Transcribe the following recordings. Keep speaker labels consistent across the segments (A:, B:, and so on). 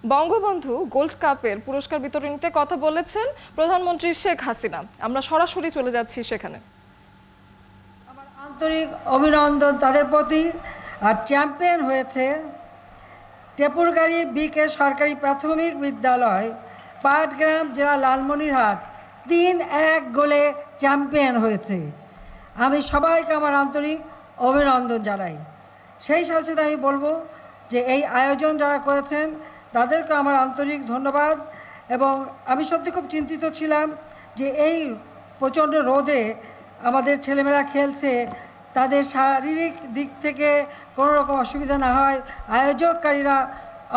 A: Bangabandhu gold কাপের পুরস্কার বিতরণীতে কথা বলেছেন প্রধানমন্ত্রী শেখ হাসিনা। আমরা সরাসরি চলে যাচ্ছি সেখানে।
B: আমার আন্তরিক অভিনন্দন তাদের প্রতি। আর চ্যাম্পিয়ন হয়েছে টেপুরগাড়ি বিকে সরকারি প্রাথমিক বিদ্যালয়, পাটগ্রাম জেলা লালমনিরহাট ৩-১ গোলে চ্যাম্পিয়ন হয়েছে। আমি সবাইকে আমার আন্তরিক অভিনন্দন জানাই। সেই সাথে সাথে আমি বলবো যে এই আয়োজন যারা করেছেন তাদেরকে আমার আন্তরিক ধন্যবাদ। এবং আমি সত্যি খুব চিন্তিত ছিলাম যে এই প্রচণ্ড রোদে আমাদের ছেলেমেয়েরা খেলছে, তাদের শারীরিক দিক থেকে কোনো রকম অসুবিধা না হয় আয়োজককারীরা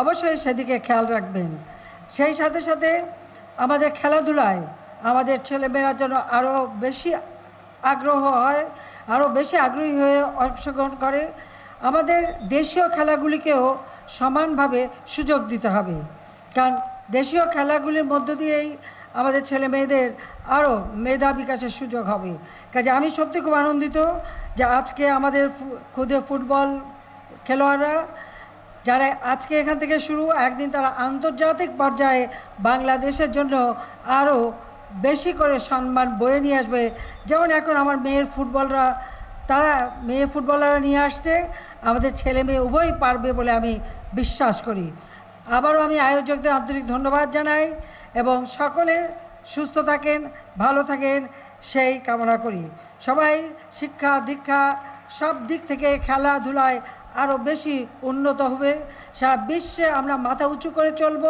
B: অবশ্যই সেদিকে খেয়াল রাখবেন। সেই সাথে সাথে আমাদের খেলাধুলায় আমাদের ছেলেমেয়েরা যেন আরও বেশি আগ্রহ হয়, আরও বেশি আগ্রহী হয়ে অংশগ্রহণ করে। আমাদের দেশীয় খেলাগুলিকেও সমানভাবে সুযোগ দিতে হবে, কারণ দেশীয় খেলাগুলির মধ্য দিয়েই আমাদের ছেলে মেয়েদের আরও মেধা বিকাশের সুযোগ হবে। কাজে আমি সত্যি খুব আনন্দিত যে আজকে আমাদের খুদে ফুটবল খেলোয়াড়রা যারা আজকে এখান থেকে শুরু, একদিন তারা আন্তর্জাতিক পর্যায়ে বাংলাদেশের জন্য আরও বেশি করে সম্মান বয়ে নিয়ে আসবে। যেমন এখন আমার মেয়ে ফুটবলাররা নিয়ে আসছে, আমাদের ছেলে মেয়ে উভয়ই পারবে বলে আমি বিশ্বাস করি। আবারও আমি আয়োজকদের আন্তরিক ধন্যবাদ জানাই এবং সকলে সুস্থ থাকেন, ভালো থাকেন সেই কামনা করি। সবাই শিক্ষা দীক্ষা সব দিক থেকে খেলাধুলায় আরও বেশি উন্নত হবে। সারা বিশ্বে আমরা মাথা উঁচু করে চলব।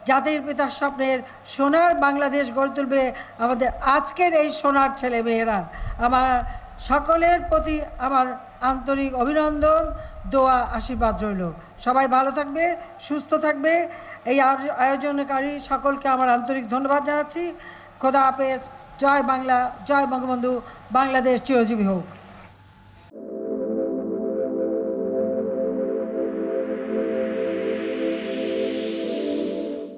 B: জাতির পিতার স্বপ্নের সোনার বাংলাদেশ গড়ে তুলবে আমাদের আজকের এই সোনার ছেলে মেয়েরা। আমার সকলের প্রতি আমার আন্তরিক অভিনন্দন, দোয়া, আশীর্বাদ রইল। সবাই ভালো থাকবে, সুস্থ থাকবে। এই আয়োজনকারী সকলকে আমার আন্তরিক ধন্যবাদ জানাচ্ছি। খোদা হাফেজ। জয় বাংলা, জয় বঙ্গবন্ধু। বাংলাদেশ চিরজীবী হোক।